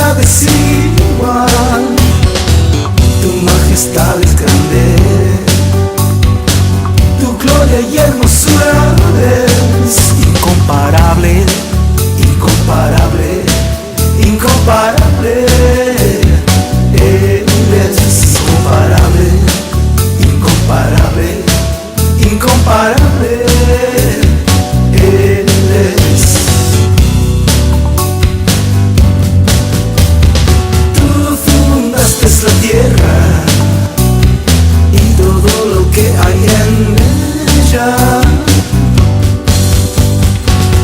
nada desigual. Tu majestad es grande, tu gloria y hermosura es incomparable, incomparable, incomparable. Él es incomparable, incomparable, incomparable. Él es. Tú fundaste la tierra y todo lo que hay en ella.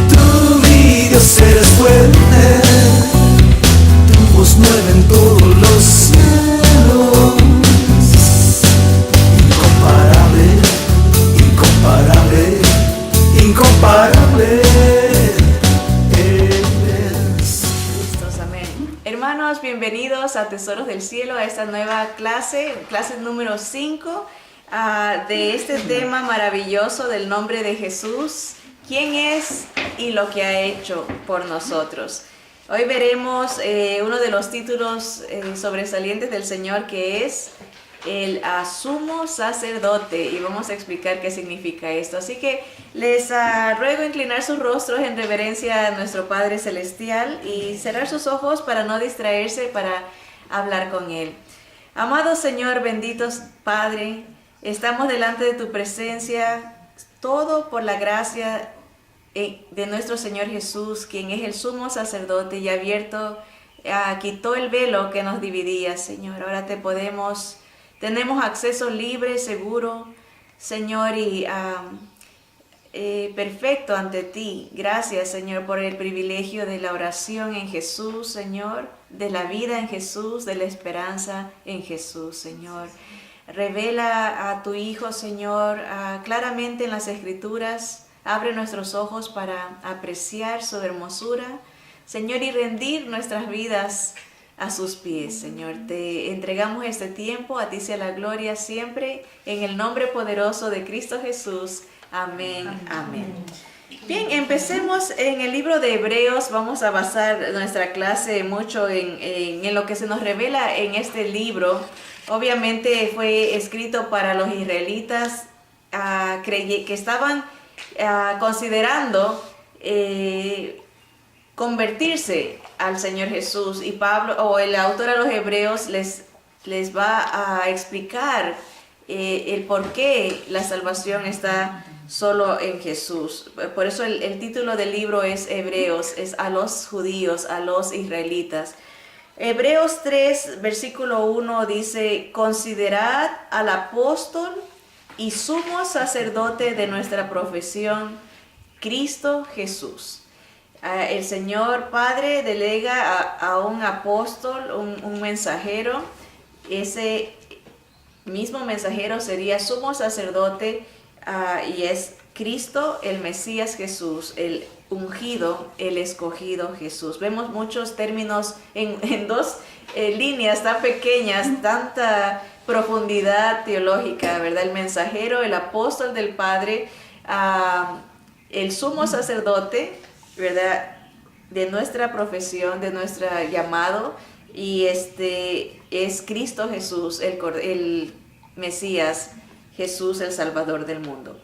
Tú, mi Dios, eres fuerte, tu voz mueve en todos los cielos. Incomparable, incomparable, incomparable. Listos, amén. Hermanos, bienvenidos a Tesoros del Cielo, a esta nueva clase número 5 de este tema maravilloso del nombre de Jesús, quién es y lo que ha hecho por nosotros. Hoy veremos uno de los títulos sobresalientes del Señor, que es el sumo sacerdote, y vamos a explicar qué significa esto. Así que les ruego inclinar sus rostros en reverencia a nuestro Padre Celestial y cerrar sus ojos para no distraerse, para hablar con Él. Amado Señor, benditos Padre, estamos delante de tu presencia, todo por la gracia de nuestro Señor Jesús, quien es el sumo sacerdote y quitó el velo que nos dividía, Señor. Ahora tenemos acceso libre, seguro, Señor, y perfecto ante ti. Gracias, Señor, por el privilegio de la oración en Jesús, Señor, de la vida en Jesús, de la esperanza en Jesús, Señor. Revela a tu Hijo, Señor, claramente en las Escrituras. Abre nuestros ojos para apreciar su hermosura, Señor, y rendir nuestras vidas a sus pies, Señor. Te entregamos este tiempo, a ti sea la gloria siempre, en el nombre poderoso de Cristo Jesús. Amén, amén. Bien, empecemos en el libro de Hebreos. Vamos a basar nuestra clase mucho en lo que se nos revela en este libro. Obviamente fue escrito para los israelitas que estaban considerando convertirse al Señor Jesús, y Pablo, o el autor a los Hebreos, les va a explicar el por qué la salvación está solo en Jesús. Por eso el título del libro es Hebreos, es a los judíos, a los israelitas. Hebreos 3, versículo 1 dice: considerad al apóstol y sumo sacerdote de nuestra profesión, Cristo Jesús. El Señor Padre delega a un apóstol, un mensajero. Ese mismo mensajero sería sumo sacerdote, y es Cristo, el Mesías Jesús, el ungido, el escogido Jesús. Vemos muchos términos en dos líneas tan pequeñas, tanta profundidad teológica, ¿verdad? El mensajero, el apóstol del Padre, el sumo sacerdote, ¿verdad?, de nuestra profesión, de nuestro llamado, y es Cristo Jesús, el Mesías Jesús, el Salvador del mundo.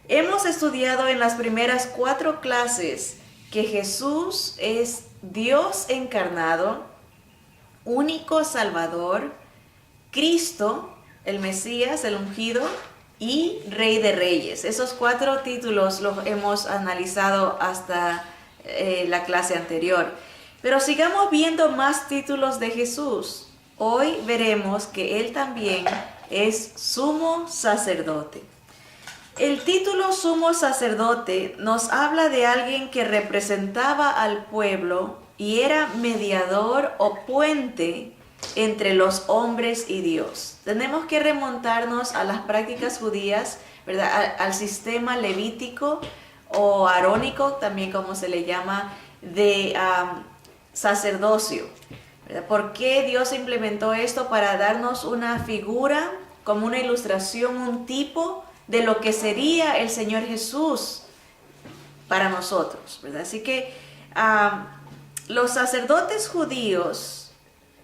Hemos estudiado en las primeras 4 clases que Jesús es Dios encarnado, único Salvador, Cristo, el Mesías, el ungido, y Rey de Reyes. Esos 4 títulos los hemos analizado hasta la clase anterior. Pero sigamos viendo más títulos de Jesús. Hoy veremos que Él también es sumo sacerdote. El título sumo sacerdote nos habla de alguien que representaba al pueblo y era mediador o puente entre los hombres y Dios. Tenemos que remontarnos a las prácticas judías, ¿verdad?, al sistema levítico o arónico, también como se le llama, de sacerdocio, ¿verdad? ¿Por qué Dios implementó esto? Para darnos una figura, como una ilustración, un tipo de lo que sería el Señor Jesús para nosotros, ¿verdad? Así que los sacerdotes judíos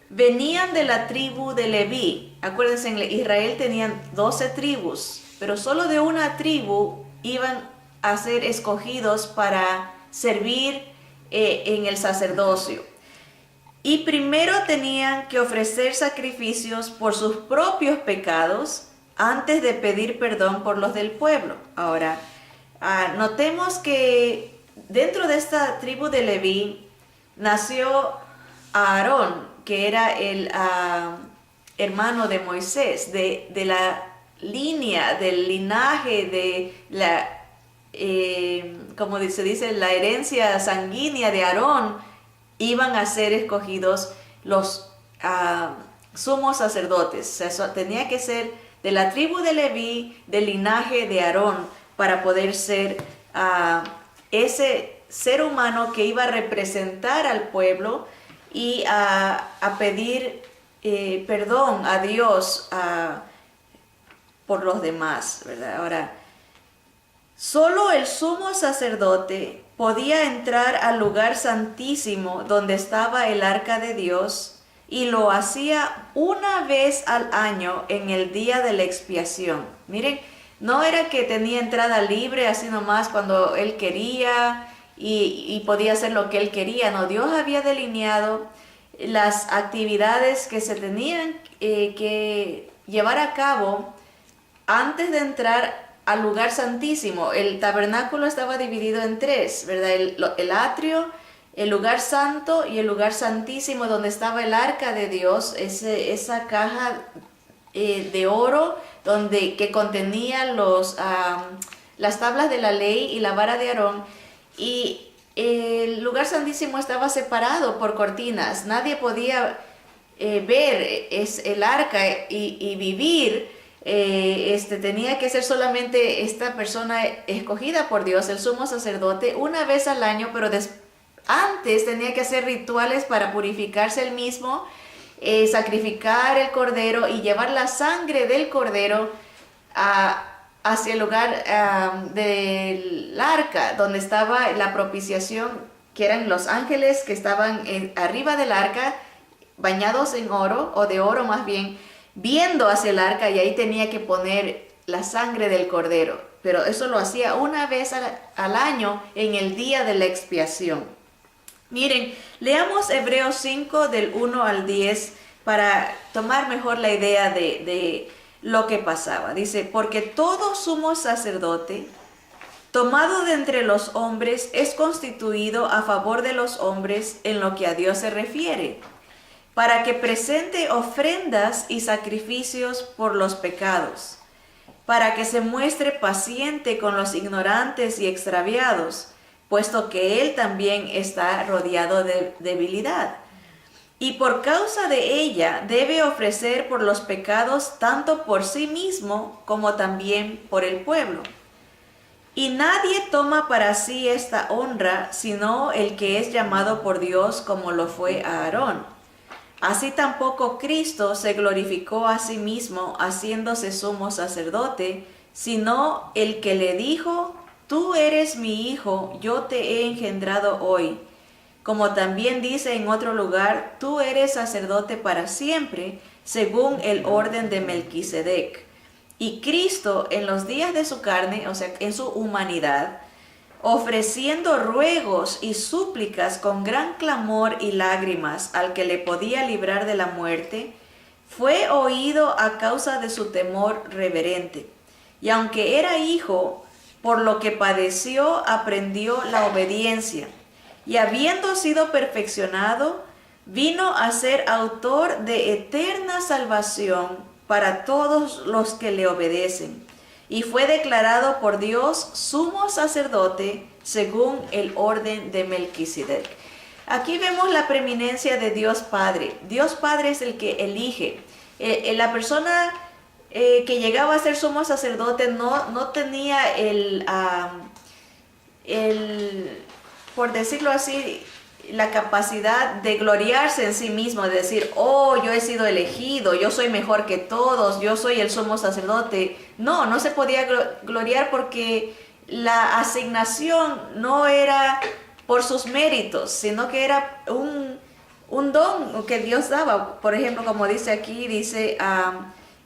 venían de la tribu de Leví. Acuérdense, en Israel tenían 12 tribus, pero solo de una tribu iban a ser escogidos para servir en el sacerdocio. Y primero tenían que ofrecer sacrificios por sus propios pecados antes de pedir perdón por los del pueblo. Ahora, notemos que dentro de esta tribu de Leví nació Aarón, que era el hermano de Moisés, de la línea, del linaje, de la, como se dice, la herencia sanguínea de Aarón, iban a ser escogidos los sumos sacerdotes. O sea, tenía que ser de la tribu de Leví, del linaje de Aarón, para poder ser ese ser humano que iba a representar al pueblo y a pedir perdón a Dios por los demás, ¿verdad? Ahora, solo el sumo sacerdote podía entrar al lugar santísimo donde estaba el arca de Dios, y lo hacía una vez al año en el día de la expiación. Miren, no era que tenía entrada libre así nomás cuando él quería y podía hacer lo que él quería. No, Dios había delineado las actividades que se tenían que llevar a cabo antes de entrar al lugar santísimo. El tabernáculo estaba dividido en tres, ¿verdad? El atrio, el lugar santo y el lugar santísimo, donde estaba el arca de Dios, esa caja de oro que contenía las tablas de la ley y la vara de Aarón. Y el lugar santísimo estaba separado por cortinas. Nadie podía ver el arca y vivir. Tenía que ser solamente esta persona escogida por Dios, el sumo sacerdote, una vez al año, pero antes tenía que hacer rituales para purificarse él mismo, sacrificar el cordero y llevar la sangre del cordero hacia el lugar del arca, donde estaba la propiciación, que eran los ángeles que estaban arriba del arca, bañados en oro, o de oro más bien, viendo hacia el arca, y ahí tenía que poner la sangre del cordero. Pero eso lo hacía una vez al año en el día de la expiación. Miren, leamos Hebreos 5 del 1 al 10 para tomar mejor la idea de lo que pasaba. Dice, porque todo sumo sacerdote tomado de entre los hombres es constituido a favor de los hombres en lo que a Dios se refiere, para que presente ofrendas y sacrificios por los pecados, para que se muestre paciente con los ignorantes y extraviados, puesto que él también está rodeado de debilidad. Y por causa de ella debe ofrecer por los pecados tanto por sí mismo como también por el pueblo. Y nadie toma para sí esta honra, sino el que es llamado por Dios, como lo fue Aarón. Así tampoco Cristo se glorificó a sí mismo haciéndose sumo sacerdote, sino el que le dijo, tú eres mi hijo, yo te he engendrado hoy. Como también dice en otro lugar, tú eres sacerdote para siempre, según el orden de Melquisedec. Y Cristo, en los días de su carne, o sea, en su humanidad, ofreciendo ruegos y súplicas con gran clamor y lágrimas al que le podía librar de la muerte, fue oído a causa de su temor reverente. Y aunque era hijo, por lo que padeció, aprendió la obediencia. Y habiendo sido perfeccionado, vino a ser autor de eterna salvación para todos los que le obedecen. Y fue declarado por Dios sumo sacerdote según el orden de Melquisedec. Aquí vemos la preeminencia de Dios Padre. Dios Padre es el que elige. La persona que llegaba a ser sumo sacerdote no tenía por decirlo así, la capacidad de gloriarse en sí mismo, de decir, oh, yo he sido elegido, yo soy mejor que todos, yo soy el sumo sacerdote. No se podía gloriar porque la asignación no era por sus méritos, sino que era un don que Dios daba. Por ejemplo, como dice aquí, dice,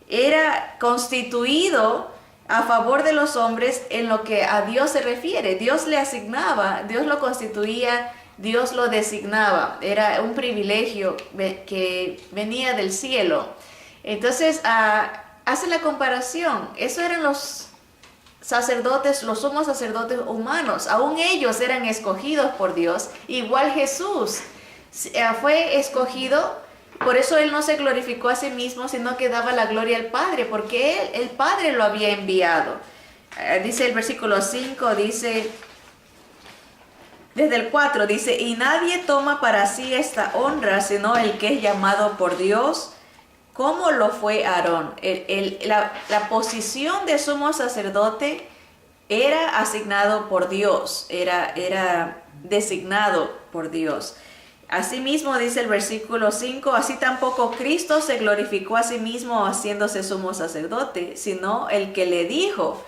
era constituido a favor de los hombres en lo que a Dios se refiere. Dios le asignaba, Dios lo constituía, Dios lo designaba. Era un privilegio que venía del cielo. Entonces, hace la comparación. Eso eran los sacerdotes, los sumos sacerdotes humanos. Aún ellos eran escogidos por Dios. Igual Jesús fue escogido. Por eso Él no se glorificó a sí mismo, sino que daba la gloria al Padre, porque el Padre lo había enviado. Dice el versículo 5, dice, desde el 4, dice, y nadie toma para sí esta honra, sino el que es llamado por Dios, como lo fue Aarón. La posición de sumo sacerdote era asignado por Dios, era designado por Dios. Asimismo, dice el versículo 5, así tampoco Cristo se glorificó a sí mismo haciéndose sumo sacerdote, sino el que le dijo,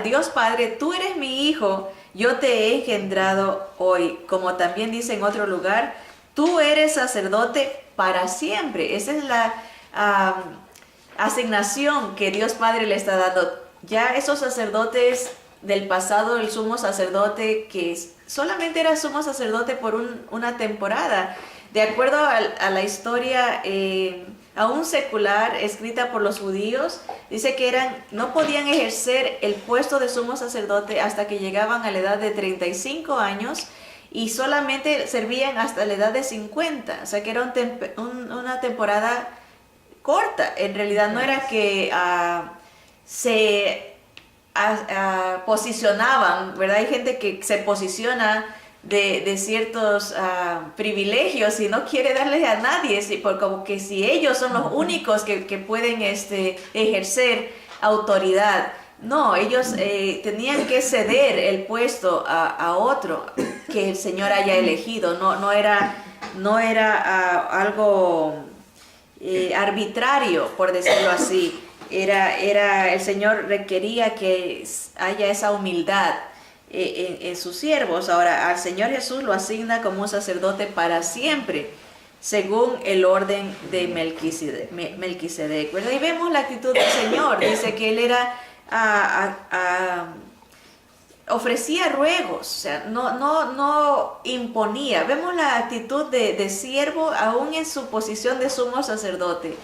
Dios Padre, tú eres mi Hijo, yo te he engendrado hoy. Como también dice en otro lugar, tú eres sacerdote para siempre. Esa es la asignación que Dios Padre le está dando. Ya esos sacerdotes del pasado, el sumo sacerdote que solamente era sumo sacerdote por una temporada, de acuerdo a la historia aún secular escrita por los judíos, dice que no podían ejercer el puesto de sumo sacerdote hasta que llegaban a la edad de 35 años y solamente servían hasta la edad de 50, o sea que era una temporada corta. En realidad no era que se posicionaban, ¿verdad? Hay gente que se posiciona de ciertos privilegios y no quiere darles a nadie, como que si ellos son los únicos que pueden ejercer autoridad. No, ellos tenían que ceder el puesto a otro que el Señor haya elegido. No era algo arbitrario, por decirlo así. El Señor requería que haya esa humildad en sus siervos. Ahora, al Señor Jesús lo asigna como un sacerdote para siempre, según el orden de Melquisedec, ¿verdad? Y vemos la actitud del Señor. Dice que Él ofrecía ruegos, o sea, no imponía. Vemos la actitud de siervo aún en su posición de sumo sacerdote,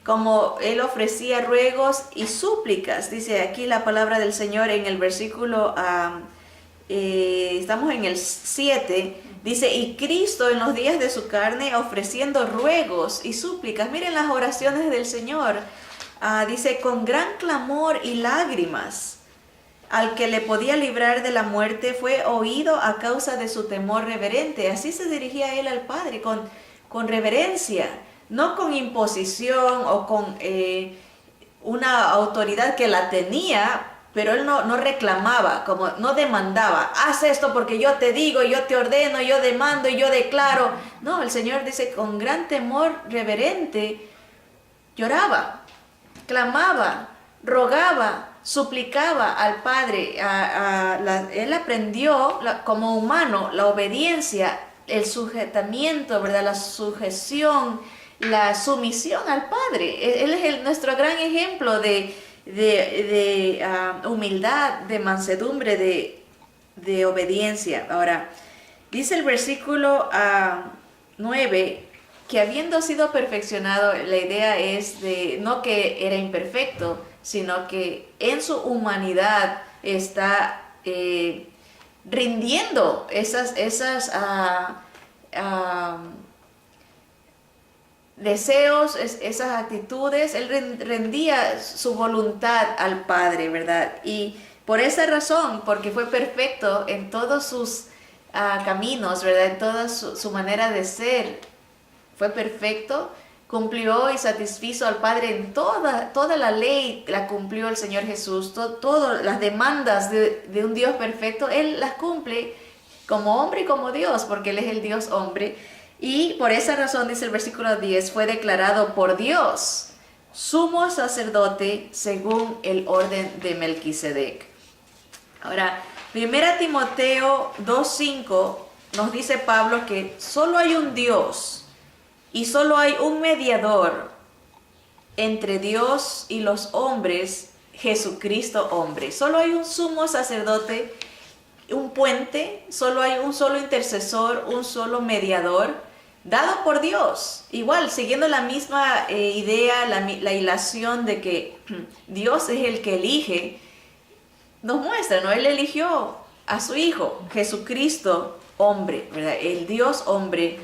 como Él ofrecía ruegos y súplicas. Dice aquí la palabra del Señor en el versículo, estamos en el 7, dice, y Cristo en los días de su carne ofreciendo ruegos y súplicas. Miren las oraciones del Señor. Dice, con gran clamor y lágrimas, al que le podía librar de la muerte, fue oído a causa de su temor reverente. Así se dirigía Él al Padre, con reverencia, no con imposición o con una autoridad que la tenía, pero Él no reclamaba, como no demandaba, haz esto porque yo te digo, yo te ordeno, yo demando y yo declaro. No, el Señor dice, con gran temor reverente, lloraba, clamaba, rogaba, suplicaba al Padre. Él aprendió como humano la obediencia, el sujetamiento, ¿verdad? La sujeción, la sumisión al Padre. Él es nuestro gran ejemplo de humildad, de mansedumbre, de obediencia. Ahora, dice el versículo 9, que habiendo sido perfeccionado, la idea es no que era imperfecto, sino que en su humanidad está rindiendo esas deseos, esas actitudes. Él rendía su voluntad al Padre, ¿verdad? Y por esa razón, porque fue perfecto en todos sus caminos, ¿verdad? En toda su manera de ser, fue perfecto, cumplió y satisfizo al Padre en toda la ley, la cumplió el Señor Jesús. Todas las demandas de un Dios perfecto, Él las cumple como hombre y como Dios, porque Él es el Dios hombre. Y por esa razón, dice el versículo 10, fue declarado por Dios sumo sacerdote según el orden de Melquisedec. Ahora, 1 Timoteo 2:5 nos dice Pablo que solo hay un Dios y solo hay un mediador entre Dios y los hombres, Jesucristo hombre. Solo hay un sumo sacerdote, un puente, solo hay un solo intercesor, un solo mediador, dado por Dios. Igual, siguiendo la misma idea, la ilación de que Dios es el que elige, nos muestra, ¿no? Él eligió a su Hijo, Jesucristo hombre, ¿verdad? El Dios hombre,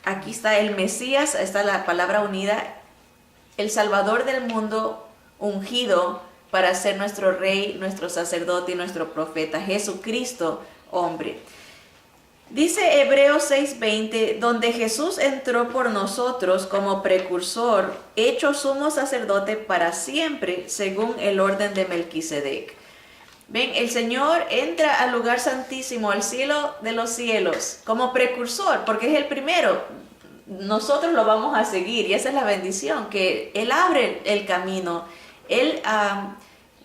aquí está el Mesías, está la palabra unida, el Salvador del mundo, ungido para ser nuestro Rey, nuestro sacerdote y nuestro profeta, Jesucristo hombre. Dice Hebreos 6:20, donde Jesús entró por nosotros como precursor, hecho sumo sacerdote para siempre, según el orden de Melquisedec. Ven, el Señor entra al lugar santísimo, al cielo de los cielos, como precursor, porque es el primero. Nosotros lo vamos a seguir y esa es la bendición, que Él abre el camino, Él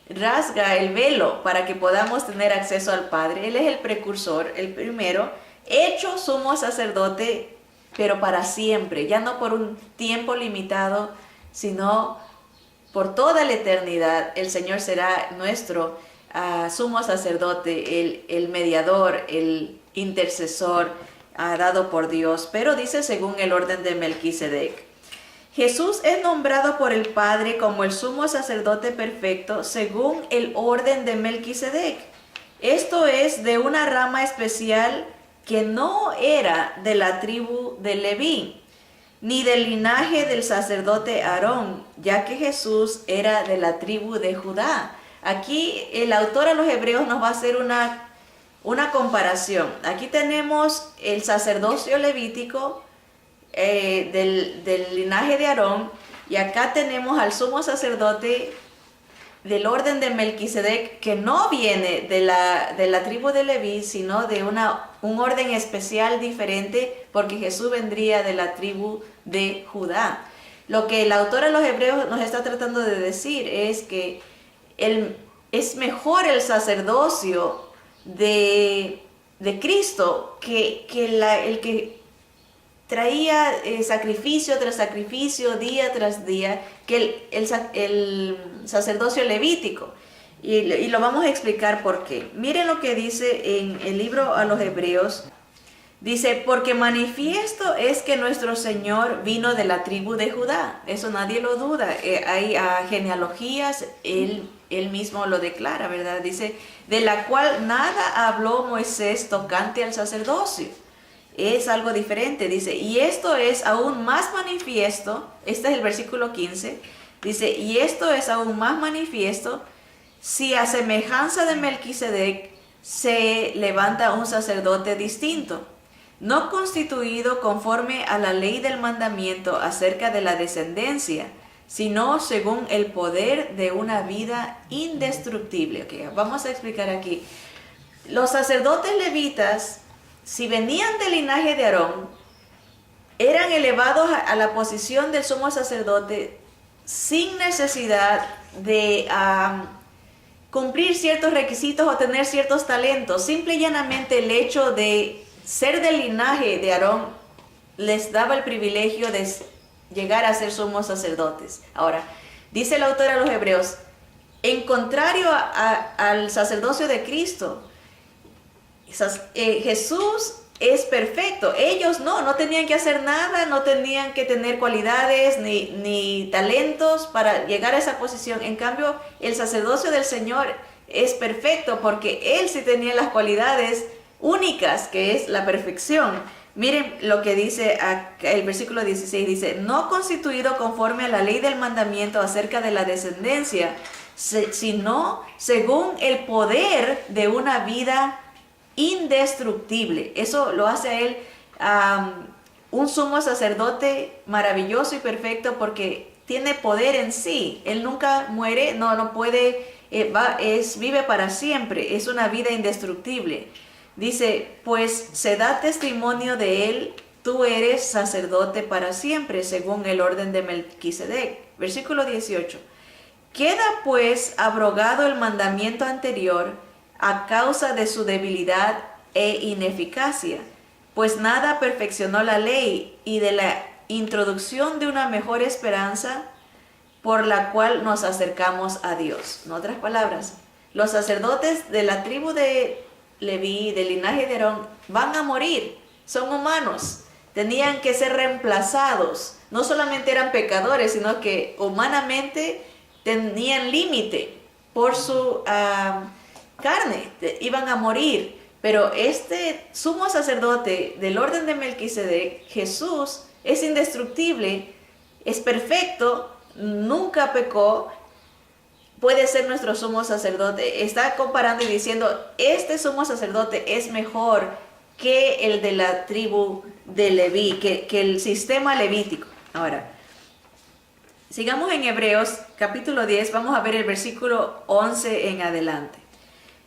rasga el velo para que podamos tener acceso al Padre. Él es el precursor, el primero, hecho sumo sacerdote, pero para siempre, ya no por un tiempo limitado, sino por toda la eternidad. El Señor será nuestro sumo sacerdote, el mediador, el intercesor dado por Dios, pero dice según el orden de Melquisedec. Jesús es nombrado por el Padre como el sumo sacerdote perfecto según el orden de Melquisedec. Esto es de una rama especial que no era de la tribu de Leví, ni del linaje del sacerdote Aarón, ya que Jesús era de la tribu de Judá. Aquí el autor a los Hebreos nos va a hacer una comparación. Aquí tenemos el sacerdocio levítico del linaje de Aarón, y acá tenemos al sumo sacerdote del orden de Melquisedec, que no viene de la tribu de Leví, sino de un orden especial diferente, porque Jesús vendría de la tribu de Judá. Lo que el autor a los Hebreos nos está tratando de decir es que es mejor el sacerdocio de Cristo que el que traía sacrificio tras sacrificio, día tras día, que el sacerdocio levítico. Y lo vamos a explicar por qué. Miren lo que dice en el libro a los Hebreos. Dice, porque manifiesto es que nuestro Señor vino de la tribu de Judá. Eso nadie lo duda. Hay genealogías, él mismo lo declara, ¿verdad? Dice, de la cual nada habló Moisés tocante al sacerdocio. Es algo diferente, dice, y esto es aún más manifiesto, este es el versículo 15, dice, y esto es aún más manifiesto si a semejanza de Melquisedec se levanta un sacerdote distinto, no constituido conforme a la ley del mandamiento acerca de la descendencia, sino según el poder de una vida indestructible. Okay, vamos a explicar aquí. Los sacerdotes levitas, si venían del linaje de Aarón, eran elevados a la posición del sumo sacerdote sin necesidad de cumplir ciertos requisitos o tener ciertos talentos. Simple y llanamente el hecho de ser del linaje de Aarón les daba el privilegio de llegar a ser sumos sacerdotes. Ahora, dice el autor a los Hebreos, en contrario al sacerdocio de Cristo, Jesús es perfecto. Ellos no tenían que hacer nada, no tenían que tener cualidades ni talentos para llegar a esa posición. En cambio, el sacerdocio del Señor es perfecto porque Él sí tenía las cualidades únicas, que es la perfección. Miren lo que dice el versículo 16, dice, no constituido conforme a la ley del mandamiento acerca de la descendencia, sino según el poder de una vida indestructible. Eso lo hace a él un sumo sacerdote maravilloso y perfecto porque tiene poder en sí. Él nunca muere, no puede, vive para siempre, es una vida indestructible. Dice, pues se da testimonio de él, tú eres sacerdote para siempre, según el orden de Melquisedec. Versículo 18. Queda pues abrogado el mandamiento anterior a causa de su debilidad e ineficacia, pues nada perfeccionó la ley, y de la introducción de una mejor esperanza por la cual nos acercamos a Dios. En otras palabras, los sacerdotes de la tribu de Leví, del linaje de Aarón, van a morir, son humanos, tenían que ser reemplazados. No solamente eran pecadores, sino que humanamente tenían límite por su carne, iban a morir. Pero este sumo sacerdote del orden de Melquisedec, Jesús, es indestructible, es perfecto, nunca pecó, puede ser nuestro sumo sacerdote. Está comparando y diciendo, este sumo sacerdote es mejor que el de la tribu de Leví, que el sistema levítico. Ahora, sigamos en Hebreos capítulo 10, vamos a ver el versículo 11 en adelante.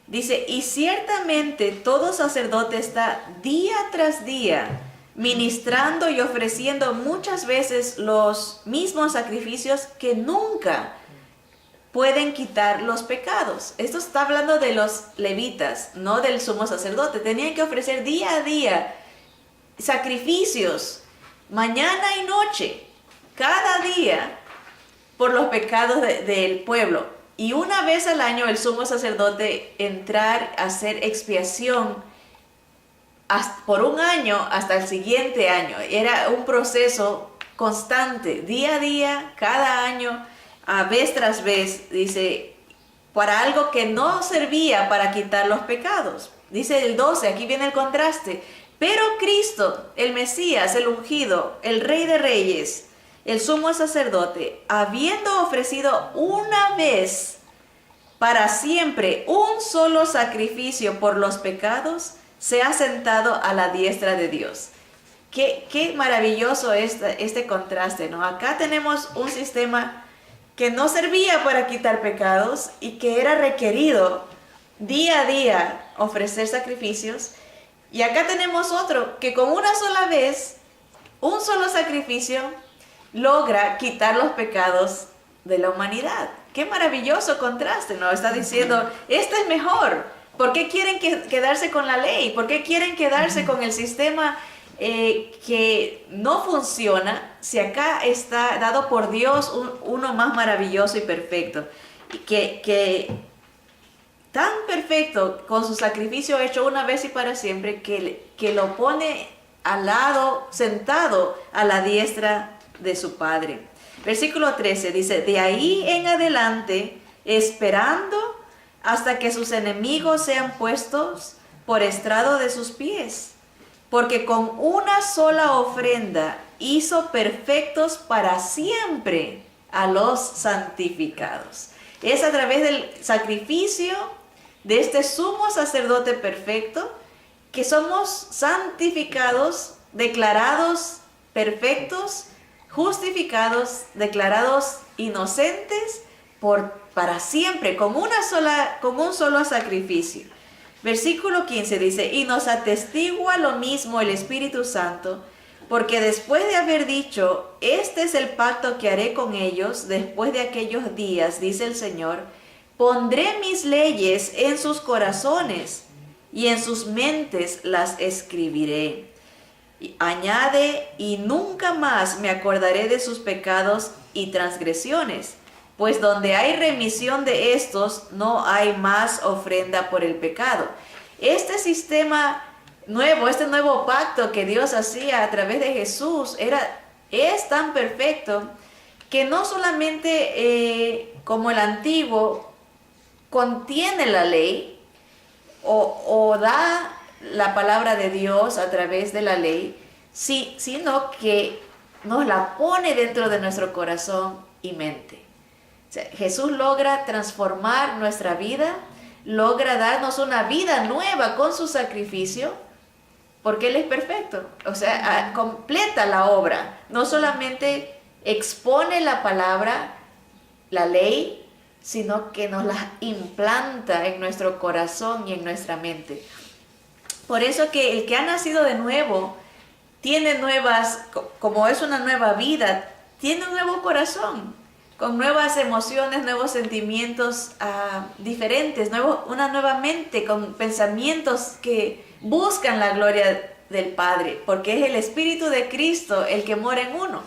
Dice, y ciertamente todo sacerdote está día tras día ministrando y ofreciendo muchas veces los mismos sacrificios que nunca pueden quitar los pecados. Esto está hablando de los levitas, no del sumo sacerdote. Tenían que ofrecer día a día sacrificios, mañana y noche, cada día, por los pecados del pueblo. Y una vez al año el sumo sacerdote entrar a hacer expiación por un año hasta el siguiente año. Era un proceso constante, día a día, cada año, a vez tras vez, dice, para algo que no servía para quitar los pecados. Dice el 12, aquí viene el contraste. Pero Cristo, el Mesías, el ungido, el Rey de Reyes, el sumo sacerdote, habiendo ofrecido una vez para siempre un solo sacrificio por los pecados, se ha sentado a la diestra de Dios. Qué maravilloso este contraste, ¿no? Acá tenemos un sistema que no servía para quitar pecados y que era requerido día a día ofrecer sacrificios. Y acá tenemos otro que con una sola vez, un solo sacrificio, logra quitar los pecados de la humanidad. Qué maravilloso contraste, ¿no? Está diciendo, este es mejor. ¿Por qué quieren quedarse con la ley? ¿Por qué quieren quedarse con el sistema que no funciona, si acá está dado por Dios uno más maravilloso y perfecto? Que tan perfecto, con su sacrificio hecho una vez y para siempre, que lo pone al lado, sentado a la diestra de su Padre. Versículo 13 dice, de ahí en adelante, esperando hasta que sus enemigos sean puestos por estrado de sus pies, porque con una sola ofrenda hizo perfectos para siempre a los santificados. Es a través del sacrificio de este sumo sacerdote perfecto que somos santificados, declarados perfectos, justificados, declarados inocentes para siempre, con un solo sacrificio. Versículo 15 dice, y nos atestigua lo mismo el Espíritu Santo, porque después de haber dicho, este es el pacto que haré con ellos después de aquellos días, dice el Señor, pondré mis leyes en sus corazones y en sus mentes las escribiré. Y añade, y nunca más me acordaré de sus pecados y transgresiones, pues donde hay remisión de estos, no hay más ofrenda por el pecado. Este sistema nuevo, este nuevo pacto que Dios hacía a través de Jesús, es tan perfecto que no solamente como el antiguo contiene la ley o da la palabra de Dios a través de la ley, sino que nos la pone dentro de nuestro corazón y mente. O sea, Jesús logra transformar nuestra vida, logra darnos una vida nueva con su sacrificio, porque Él es perfecto. O sea, completa la obra. No solamente expone la palabra, la ley, sino que nos la implanta en nuestro corazón y en nuestra mente. Por eso que el que ha nacido de nuevo tiene como es una nueva vida, tiene un nuevo corazón, con nuevas emociones, nuevos sentimientos diferentes, una nueva mente, con pensamientos que buscan la gloria del Padre, porque es el Espíritu de Cristo el que mora en uno,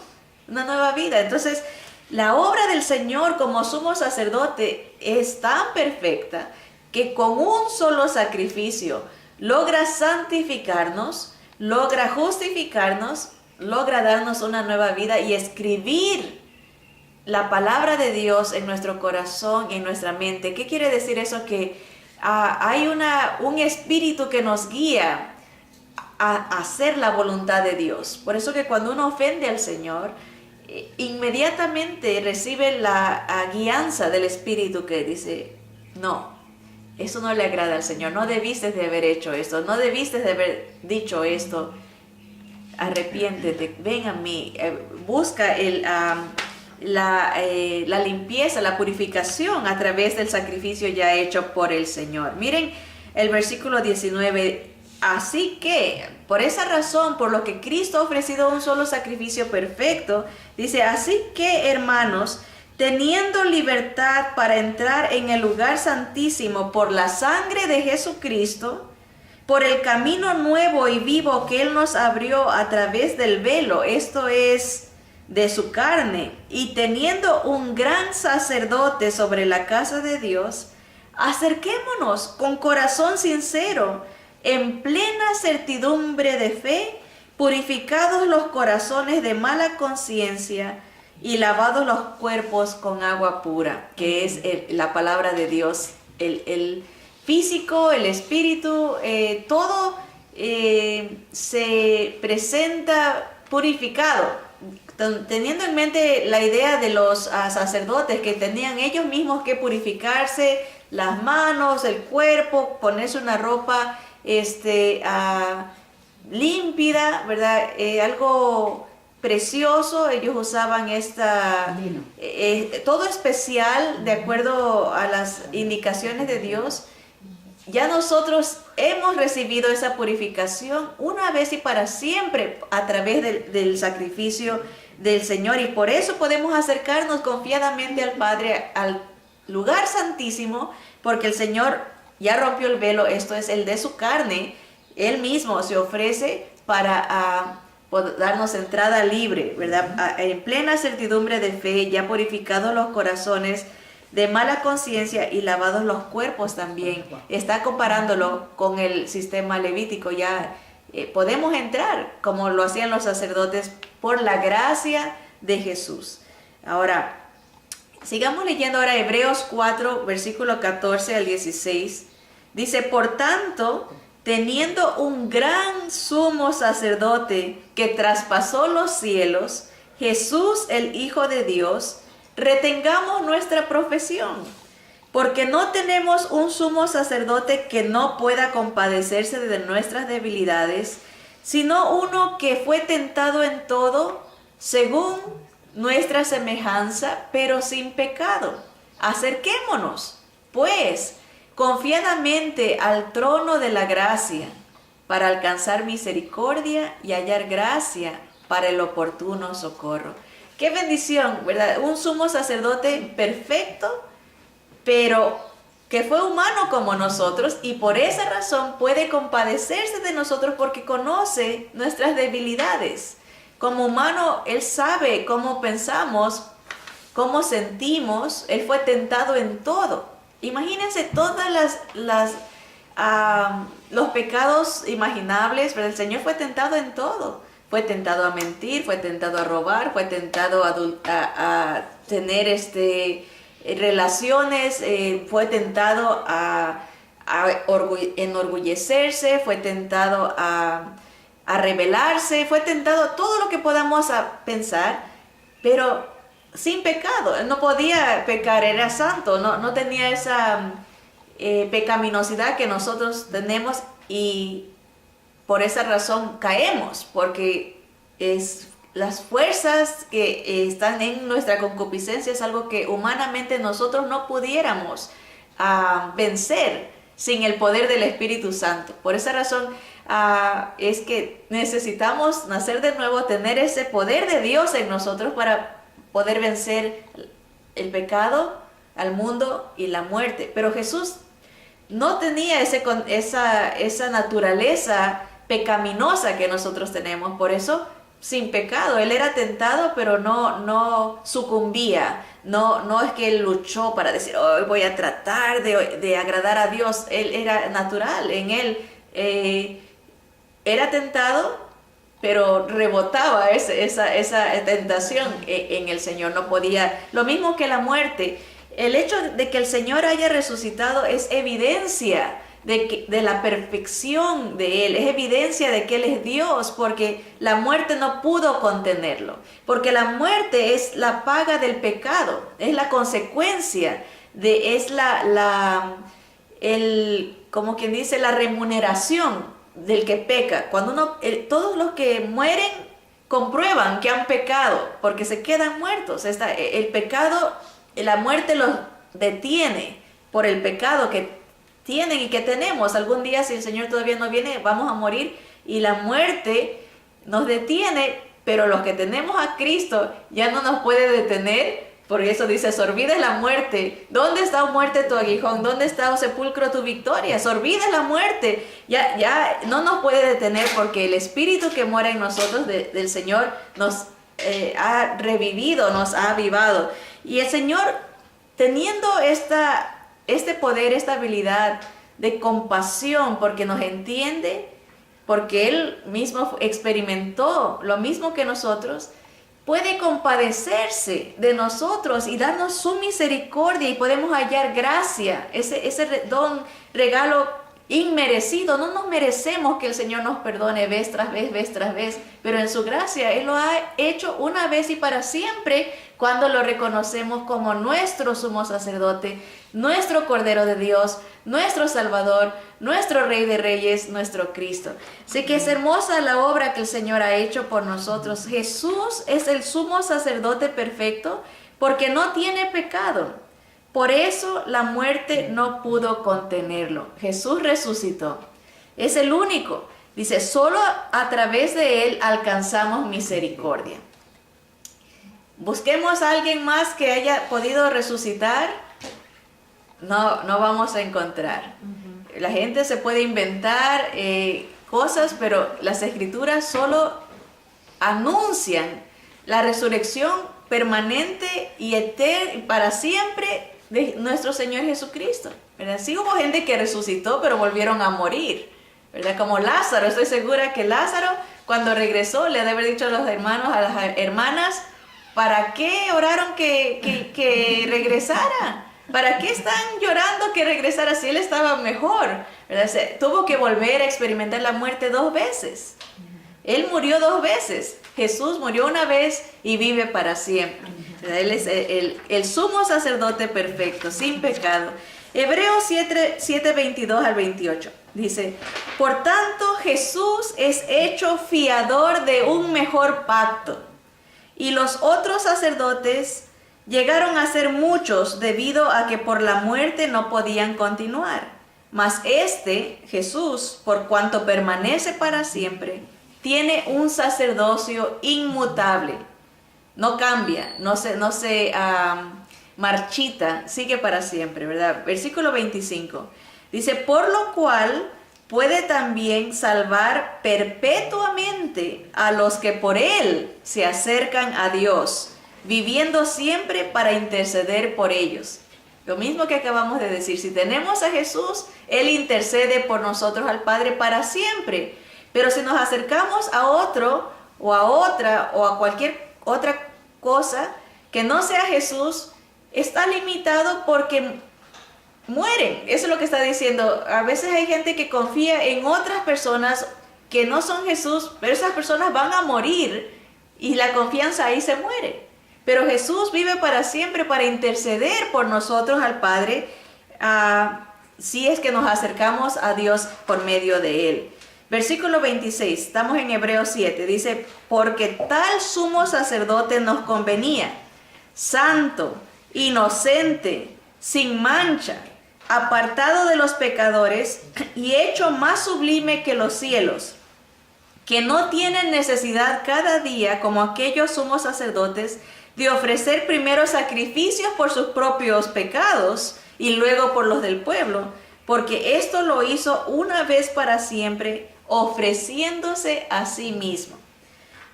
una nueva vida. Entonces, la obra del Señor como sumo sacerdote es tan perfecta que con un solo sacrificio logra santificarnos, logra justificarnos, logra darnos una nueva vida y escribir la palabra de Dios en nuestro corazón y en nuestra mente. ¿Qué quiere decir eso? Que hay un espíritu que nos guía a hacer la voluntad de Dios. Por eso que cuando uno ofende al Señor, inmediatamente recibe la guianza del Espíritu que dice, no, eso no le agrada al Señor, no debiste de haber hecho esto, no debiste de haber dicho esto, arrepiéntete, ven a mí, busca la limpieza, la purificación a través del sacrificio ya hecho por el Señor. Miren el versículo 19. Así que, por esa razón, por lo que Cristo ha ofrecido un solo sacrificio perfecto, dice, así que, hermanos, teniendo libertad para entrar en el lugar santísimo por la sangre de Jesucristo, por el camino nuevo y vivo que Él nos abrió a través del velo, esto es, de su carne, y teniendo un gran sacerdote sobre la casa de Dios, acerquémonos con corazón sincero, en plena certidumbre de fe, purificados los corazones de mala conciencia y lavados los cuerpos con agua pura, que es la palabra de Dios, el físico, el espíritu, todo se presenta purificado, teniendo en mente la idea de los sacerdotes que tenían ellos mismos que purificarse las manos, el cuerpo, ponerse una ropa límpida, ¿verdad? Algo precioso. Ellos usaban todo especial de acuerdo a las indicaciones de Dios. Ya nosotros hemos recibido esa purificación una vez y para siempre a través del sacrificio del Señor, y por eso podemos acercarnos confiadamente al Padre, al lugar santísimo, porque el Señor ya rompió el velo, esto es el de su carne. Él mismo se ofrece para darnos entrada libre, ¿verdad? En plena certidumbre de fe, ya purificados los corazones de mala conciencia y lavados los cuerpos también. Está comparándolo con el sistema levítico. Ya podemos entrar, como lo hacían los sacerdotes, por la gracia de Jesús. Ahora, sigamos leyendo ahora Hebreos 4, versículo 14 al 16. Dice, por tanto, teniendo un gran sumo sacerdote que traspasó los cielos, Jesús el Hijo de Dios, retengamos nuestra profesión, porque no tenemos un sumo sacerdote que no pueda compadecerse de nuestras debilidades, sino uno que fue tentado en todo, según nuestra semejanza, pero sin pecado. Acerquémonos, pues, confiadamente al trono de la gracia, para alcanzar misericordia y hallar gracia para el oportuno socorro. Qué bendición, ¿verdad? Un sumo sacerdote perfecto, pero que fue humano como nosotros, y por esa razón puede compadecerse de nosotros porque conoce nuestras debilidades. Como humano, Él sabe cómo pensamos, cómo sentimos. Él fue tentado en todo. Imagínense todas los pecados imaginables, pero el Señor fue tentado en todo. Fue tentado a mentir, fue tentado a robar, fue tentado a tener relaciones, fue tentado a enorgullecerse, fue tentado a rebelarse, fue tentado todo lo que podamos pensar, pero sin pecado. Él no podía pecar, era santo, no tenía esa pecaminosidad que nosotros tenemos, y por esa razón caemos, porque las fuerzas que están en nuestra concupiscencia es algo que humanamente nosotros no pudiéramos vencer sin el poder del Espíritu Santo. Por esa razón es que necesitamos nacer de nuevo, tener ese poder de Dios en nosotros para poder vencer el pecado, al mundo y la muerte. Pero Jesús no tenía esa naturaleza pecaminosa que nosotros tenemos. Por eso, sin pecado, él era tentado, pero no sucumbía. No es que él luchó para decir, hoy voy a tratar de agradar a Dios. Él era natural, en él era tentado, pero rebotaba esa tentación en el Señor. No podía, lo mismo que la muerte. El hecho de que el Señor haya resucitado es evidencia de la perfección de Él, es evidencia de que Él es Dios, porque la muerte no pudo contenerlo, porque la muerte es la paga del pecado, es la consecuencia, como quien dice, la remuneración del que peca. Cuando todos los que mueren comprueban que han pecado, porque se quedan muertos. El pecado, la muerte los detiene por el pecado que tienen y que tenemos. Algún día, si el Señor todavía no viene, vamos a morir y la muerte nos detiene, pero los que tenemos a Cristo ya no nos puede detener. Por eso dice, sorbides la muerte. ¿Dónde está, muerte, tu aguijón? ¿Dónde está, oh sepulcro, tu victoria? Sorbides la muerte. Ya no nos puede detener, porque el Espíritu que mora en nosotros del Señor nos ha revivido, nos ha avivado. Y el Señor, teniendo este poder, esta habilidad de compasión, porque nos entiende, porque Él mismo experimentó lo mismo que nosotros, puede compadecerse de nosotros y darnos su misericordia, y podemos hallar gracia, ese regalo inmerecido. No nos merecemos que el Señor nos perdone vez tras vez, pero en su gracia Él lo ha hecho una vez y para siempre, cuando lo reconocemos como nuestro sumo sacerdote, nuestro Cordero de Dios, nuestro Salvador, nuestro Rey de Reyes, nuestro Cristo. Así que es hermosa la obra que el Señor ha hecho por nosotros. Jesús es el sumo sacerdote perfecto porque no tiene pecado. Por eso la muerte no pudo contenerlo. Jesús resucitó. Es el único. Dice, solo a través de Él alcanzamos misericordia. Busquemos a alguien más que haya podido resucitar. No vamos a encontrar. La gente se puede inventar cosas, pero las Escrituras solo anuncian la resurrección permanente y eterna para siempre de nuestro Señor Jesucristo, ¿verdad? Sí hubo gente que resucitó, pero volvieron a morir, ¿verdad? Como Lázaro. Estoy segura que Lázaro, cuando regresó, le debe haber dicho a los hermanos, a las hermanas, ¿para qué oraron que regresara? ¿Para qué están llorando que regresara si él estaba mejor? ¿Verdad? Tuvo que volver a experimentar la muerte 2 veces. Él murió 2 veces. Jesús murió una vez y vive para siempre. ¿Verdad? Él es el sumo sacerdote perfecto, sin pecado. Hebreos 7, 22 al 28. Dice, por tanto Jesús es hecho fiador de un mejor pacto. Y los otros sacerdotes llegaron a ser muchos debido a que por la muerte no podían continuar. Mas Jesús, por cuanto permanece para siempre, tiene un sacerdocio inmutable. No cambia, no se marchita, sigue para siempre, ¿verdad? Versículo 25. Dice, por lo cual puede también salvar perpetuamente a los que por Él se acercan a Dios, viviendo siempre para interceder por ellos. Lo mismo que acabamos de decir, si tenemos a Jesús, Él intercede por nosotros al Padre para siempre. Pero si nos acercamos a otro o a otra o a cualquier otra cosa que no sea Jesús, está limitado porque mueren. Eso es lo que está diciendo. A veces hay gente que confía en otras personas que no son Jesús, pero esas personas van a morir y la confianza ahí se muere. Pero Jesús vive para siempre para interceder por nosotros al Padre, si es que nos acercamos a Dios por medio de Él. Versículo 26, estamos en Hebreos 7, dice, porque tal sumo sacerdote nos convenía, santo, inocente, sin mancha, apartado de los pecadores y hecho más sublime que los cielos, que no tienen necesidad cada día, como aquellos sumos sacerdotes, de ofrecer primero sacrificios por sus propios pecados y luego por los del pueblo, porque esto lo hizo una vez para siempre, ofreciéndose a sí mismo.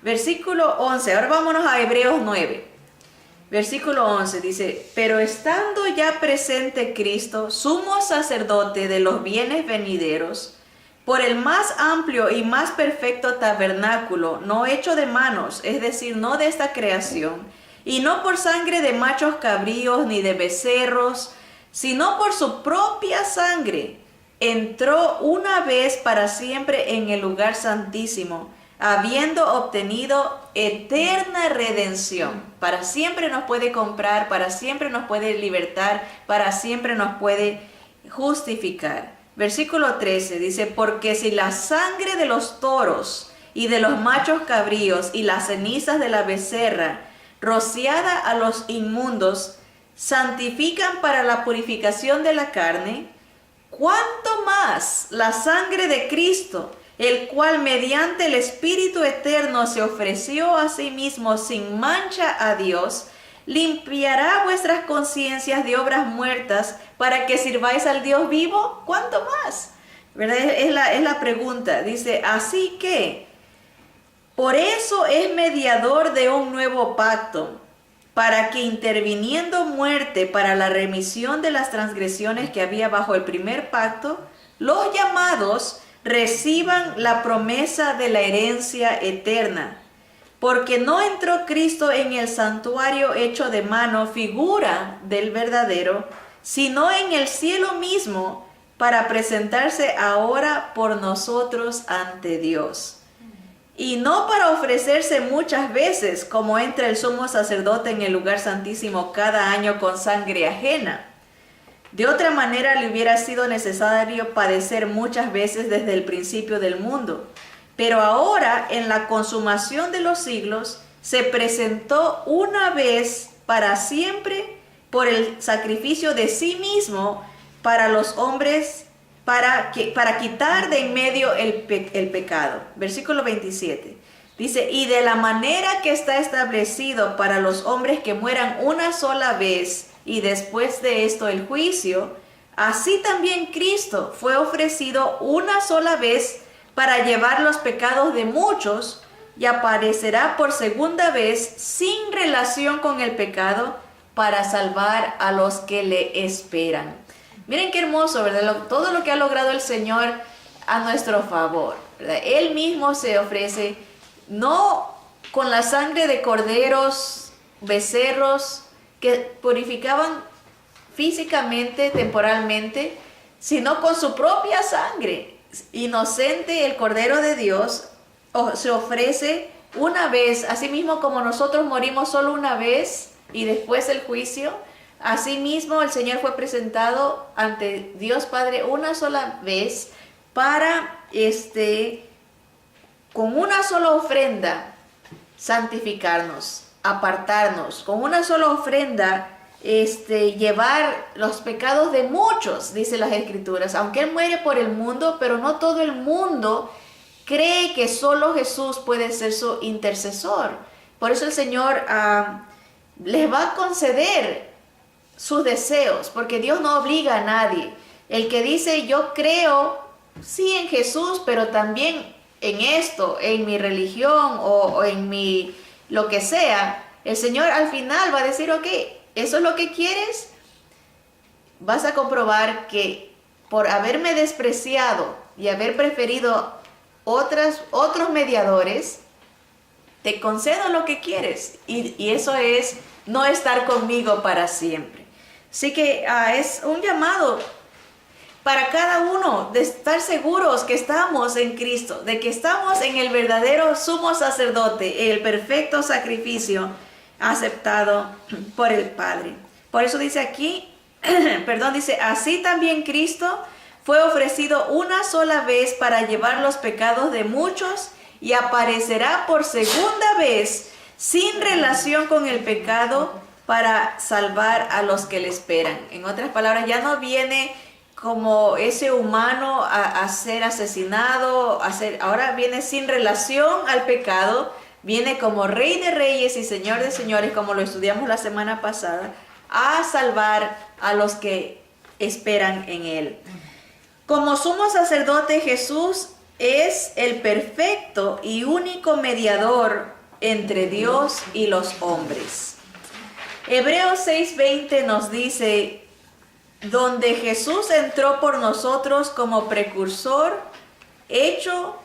Versículo 11, ahora vámonos a Hebreos 9. Versículo 11 dice, pero estando ya presente Cristo, sumo sacerdote de los bienes venideros, por el más amplio y más perfecto tabernáculo, no hecho de manos, es decir, no de esta creación, y no por sangre de machos cabríos ni de becerros, sino por su propia sangre, entró una vez para siempre en el lugar santísimo, habiendo obtenido eterna redención. Para siempre nos puede comprar, para siempre nos puede libertar, para siempre nos puede justificar. Versículo 13 dice, porque si la sangre de los toros y de los machos cabríos y las cenizas de la becerra, rociada a los inmundos, santifican para la purificación de la carne, ¿cuánto más la sangre de Cristo, el cual mediante el Espíritu Eterno se ofreció a sí mismo sin mancha a Dios, limpiará vuestras conciencias de obras muertas para que sirváis al Dios vivo? ¿Cuánto más? ¿Verdad? Es la pregunta. Dice, así que, por eso es mediador de un nuevo pacto, para que interviniendo muerte para la remisión de las transgresiones que había bajo el primer pacto, los llamados reciban la promesa de la herencia eterna. Porque no entró Cristo en el santuario hecho de mano, figura del verdadero, sino en el cielo mismo, para presentarse ahora por nosotros ante Dios. Y no para ofrecerse muchas veces, como entra el sumo sacerdote en el lugar santísimo cada año con sangre ajena. De otra manera le hubiera sido necesario padecer muchas veces desde el principio del mundo. Pero ahora, en la consumación de los siglos, se presentó una vez para siempre por el sacrificio de sí mismo para los hombres, para quitar de en medio el pecado. Versículo 27. Dice, y de la manera que está establecido para los hombres que mueran una sola vez, y después de esto el juicio, así también Cristo fue ofrecido una sola vez para llevar los pecados de muchos, y aparecerá por segunda vez sin relación con el pecado para salvar a los que le esperan. Miren qué hermoso, ¿verdad? Todo lo que ha logrado el Señor a nuestro favor, ¿verdad? Él mismo se ofrece, no con la sangre de corderos, becerros, que purificaban físicamente, temporalmente, sino con su propia sangre. Inocente el Cordero de Dios se ofrece una vez, así mismo como nosotros morimos solo una vez y después el juicio. Asimismo, el Señor fue presentado ante Dios Padre una sola vez para, con una sola ofrenda, santificarnos, apartarnos, con una sola ofrenda, llevar los pecados de muchos, dice las Escrituras. Aunque Él muere por el mundo, pero no todo el mundo cree que solo Jesús puede ser su intercesor. Por eso el Señor les va a conceder sus deseos, porque Dios no obliga a nadie. El que dice, yo creo, sí, en Jesús, pero también en esto, en mi religión o en mi lo que sea, el Señor al final va a decir, ok, ¿eso es lo que quieres? Vas a comprobar que por haberme despreciado y haber preferido otros mediadores, te concedo lo que quieres. Y eso es no estar conmigo para siempre. Así que es un llamado para cada uno de estar seguros que estamos en Cristo, de que estamos en el verdadero sumo sacerdote, el perfecto sacrificio aceptado por el Padre. Por eso dice aquí, dice, así también Cristo fue ofrecido una sola vez para llevar los pecados de muchos y aparecerá por segunda vez sin relación con el pecado para salvar a los que le esperan. En otras palabras, ya no viene como ese humano a ser asesinado, ahora viene sin relación al pecado, viene como Rey de Reyes y Señor de Señores, como lo estudiamos la semana pasada, a salvar a los que esperan en Él. Como sumo sacerdote, Jesús es el perfecto y único mediador entre Dios y los hombres. Hebreos 6:20 nos dice, donde Jesús entró por nosotros como precursor, hecho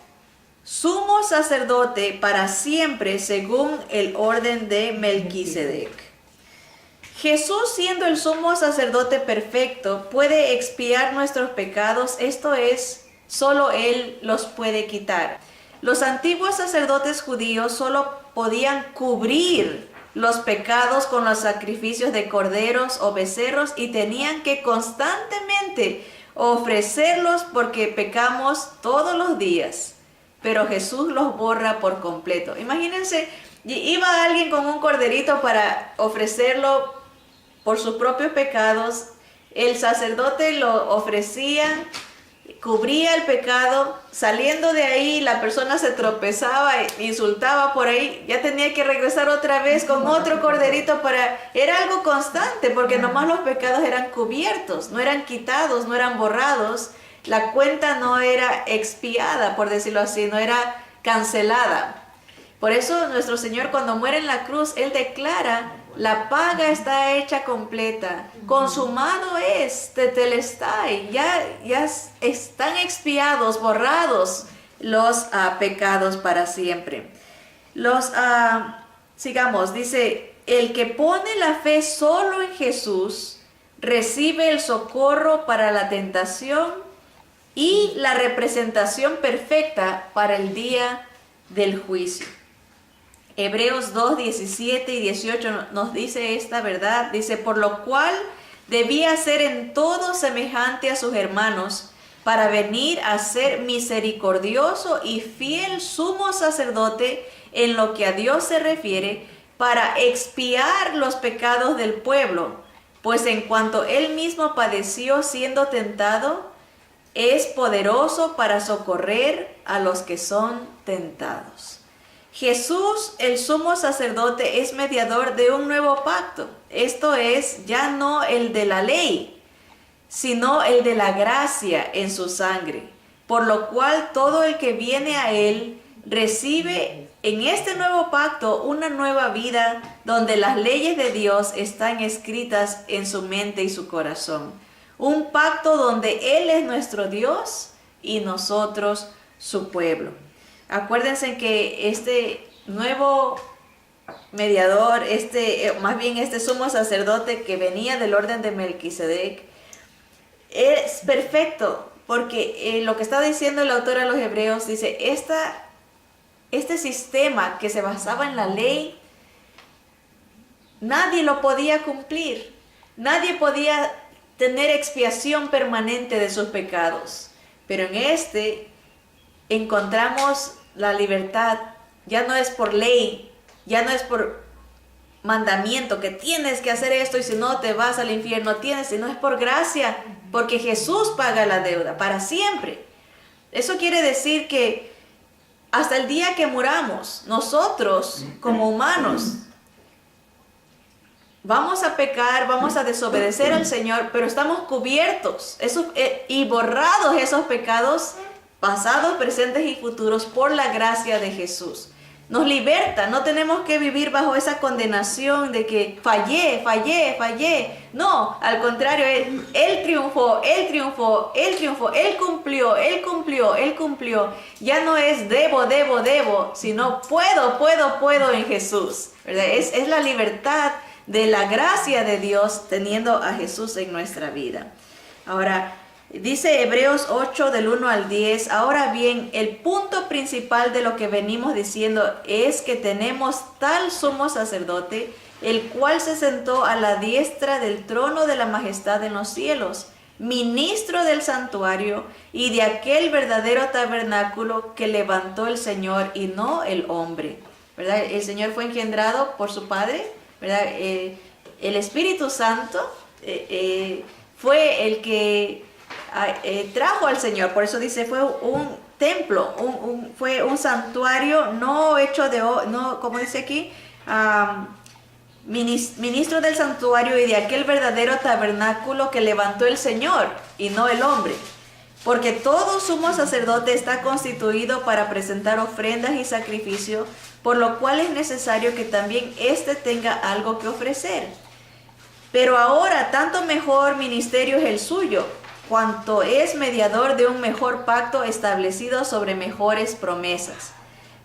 sumo sacerdote para siempre según el orden de Melquisedec. Jesús, siendo el sumo sacerdote perfecto, puede expiar nuestros pecados, esto es, solo Él los puede quitar. Los antiguos sacerdotes judíos solo podían cubrir los pecados con los sacrificios de corderos o becerros y tenían que constantemente ofrecerlos porque pecamos todos los días. Pero Jesús los borra por completo. Imagínense, iba alguien con un corderito para ofrecerlo por sus propios pecados. El sacerdote lo ofrecía, cubría el pecado. Saliendo de ahí, la persona se tropezaba, insultaba por ahí. Ya tenía que regresar otra vez con otro corderito Era algo constante porque nomás los pecados eran cubiertos, no eran quitados, no eran borrados. La cuenta no era expiada, por decirlo así, no era cancelada. Por eso nuestro Señor, cuando muere en la cruz, Él declara, la paga está hecha completa, consumado es, tetelestai, ya están expiados, borrados los pecados para siempre. Sigamos, dice, el que pone la fe solo en Jesús, recibe el socorro para la tentación y la representación perfecta para el día del juicio. Hebreos 2, 17 y 18 nos dice esta verdad. Dice, por lo cual debía ser en todo semejante a sus hermanos, para venir a ser misericordioso y fiel sumo sacerdote en lo que a Dios se refiere, para expiar los pecados del pueblo. Pues en cuanto él mismo padeció siendo tentado, es poderoso para socorrer a los que son tentados. Jesús, el sumo sacerdote, es mediador de un nuevo pacto. Esto es, ya no el de la ley, sino el de la gracia en su sangre. Por lo cual todo el que viene a Él recibe en este nuevo pacto una nueva vida donde las leyes de Dios están escritas en su mente y su corazón. Un pacto donde Él es nuestro Dios y nosotros su pueblo. Acuérdense que este nuevo mediador, más bien este sumo sacerdote que venía del orden de Melquisedec, es perfecto, porque lo que está diciendo el autor a los Hebreos dice, este sistema que se basaba en la ley, nadie lo podía cumplir, nadie podía tener expiación permanente de sus pecados, pero en este encontramos la libertad. Ya no es por ley, ya no es por mandamiento que tienes que hacer esto y si no te vas al infierno, sino es por gracia, porque Jesús paga la deuda para siempre. Eso quiere decir que hasta el día que muramos, nosotros como humanos vamos a pecar, vamos a desobedecer al Señor, pero estamos cubiertos y borrados esos pecados pasados, presentes y futuros por la gracia de Jesús. Nos liberta, no tenemos que vivir bajo esa condenación de que fallé. No, al contrario, Él triunfó, Él cumplió. Ya no es debo, sino puedo en Jesús, ¿verdad? Es la libertad de la gracia de Dios teniendo a Jesús en nuestra vida. Ahora, dice Hebreos 8 del 1 al 10, ahora bien, el punto principal de lo que venimos diciendo es que tenemos tal sumo sacerdote, el cual se sentó a la diestra del trono de la majestad en los cielos, ministro del santuario y de aquel verdadero tabernáculo que levantó el Señor y no el hombre, ¿verdad? El Señor fue engendrado por su Padre, ¿verdad? El Espíritu Santo fue el que trajo al Señor. Por eso dice, fue un templo, fue un santuario no hecho de, no, como dice aquí, ministro del santuario y de aquel verdadero tabernáculo que levantó el Señor y no el hombre. Porque todo sumo sacerdote está constituido para presentar ofrendas y sacrificios, por lo cual es necesario que también éste tenga algo que ofrecer. Pero ahora tanto mejor ministerio es el suyo, cuanto es mediador de un mejor pacto establecido sobre mejores promesas.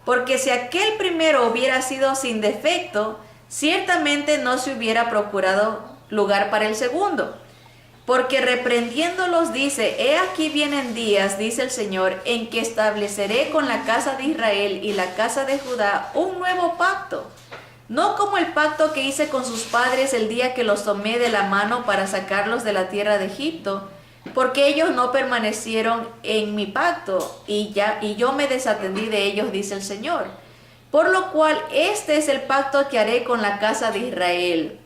Porque si aquel primero hubiera sido sin defecto, ciertamente no se hubiera procurado lugar para el segundo. Porque reprendiéndolos dice: he aquí vienen días, dice el Señor, en que estableceré con la casa de Israel y la casa de Judá un nuevo pacto. No como el pacto que hice con sus padres el día que los tomé de la mano para sacarlos de la tierra de Egipto, porque ellos no permanecieron en mi pacto y yo me desatendí de ellos, dice el Señor. Por lo cual este es el pacto que haré con la casa de Israel.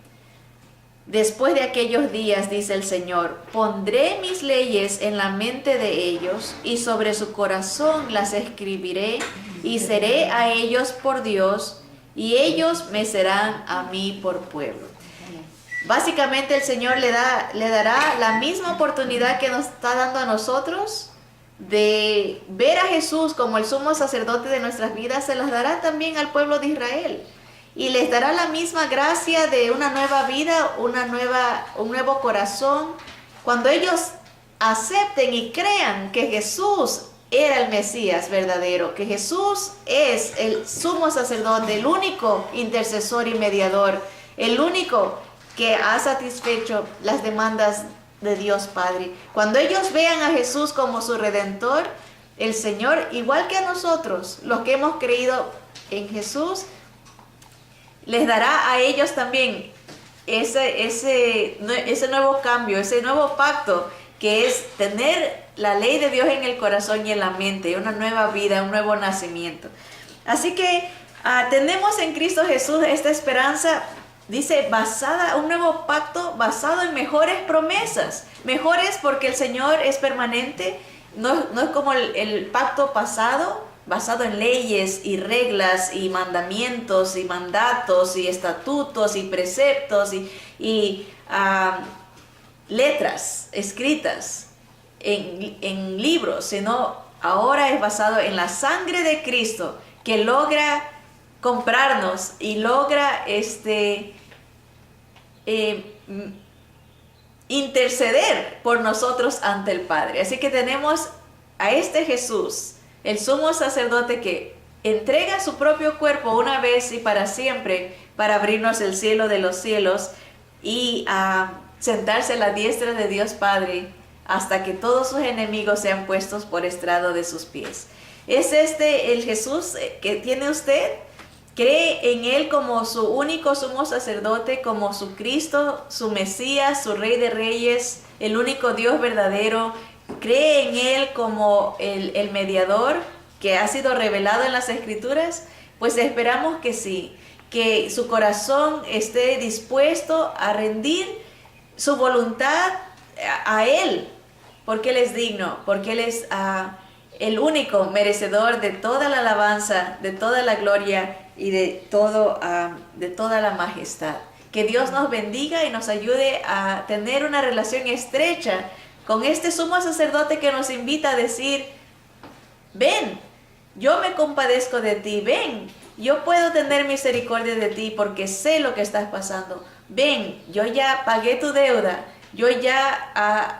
Después de aquellos días, dice el Señor, pondré mis leyes en la mente de ellos y sobre su corazón las escribiré y seré a ellos por Dios y ellos me serán a mí por pueblo. Básicamente el Señor le dará la misma oportunidad que nos está dando a nosotros de ver a Jesús como el sumo sacerdote de nuestras vidas, se las dará también al pueblo de Israel. Y les dará la misma gracia de una nueva vida, un nuevo corazón, cuando ellos acepten y crean que Jesús era el Mesías verdadero, que Jesús es el sumo sacerdote, el único intercesor y mediador, el único que ha satisfecho las demandas de Dios Padre. Cuando ellos vean a Jesús como su Redentor, el Señor, igual que a nosotros, los que hemos creído en Jesús, les dará a ellos también ese nuevo cambio, ese nuevo pacto, que es tener la ley de Dios en el corazón y en la mente, una nueva vida, un nuevo nacimiento. Así que tenemos en Cristo Jesús esta esperanza, dice, un nuevo pacto basado en mejores promesas. Mejores porque el Señor es permanente, no es como el pacto pasado, basado en leyes y reglas y mandamientos y mandatos y estatutos y preceptos y letras escritas en libros, sino ahora es basado en la sangre de Cristo, que logra comprarnos y logra interceder por nosotros ante el Padre. Así que tenemos a este Jesús, el sumo sacerdote, que entrega su propio cuerpo una vez y para siempre para abrirnos el cielo de los cielos y sentarse a la diestra de Dios Padre hasta que todos sus enemigos sean puestos por estrado de sus pies. ¿Es el Jesús que tiene usted? ¿Cree en Él como su único sumo sacerdote, como su Cristo, su Mesías, su Rey de Reyes, el único Dios verdadero? ¿Cree en Él como el mediador que ha sido revelado en las Escrituras? Pues esperamos que sí, que su corazón esté dispuesto a rendir su voluntad a Él, porque Él es digno, porque Él es el único merecedor de toda la alabanza, de toda la gloria y de toda la majestad. Que Dios nos bendiga y nos ayude a tener una relación estrecha con este sumo sacerdote que nos invita a decir: ven, yo me compadezco de ti, ven, yo puedo tener misericordia de ti porque sé lo que estás pasando. Ven, yo ya pagué tu deuda, yo ya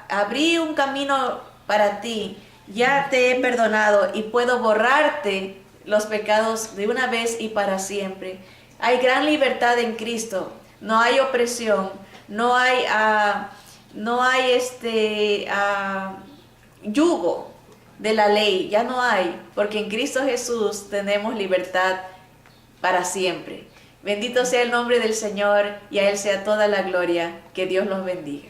abrí un camino para ti, ya te he perdonado y puedo borrarte los pecados de una vez y para siempre. Hay gran libertad en Cristo, no hay opresión, no hay yugo de la ley, ya no hay, porque en Cristo Jesús tenemos libertad para siempre. Bendito sea el nombre del Señor y a Él sea toda la gloria. Que Dios los bendiga.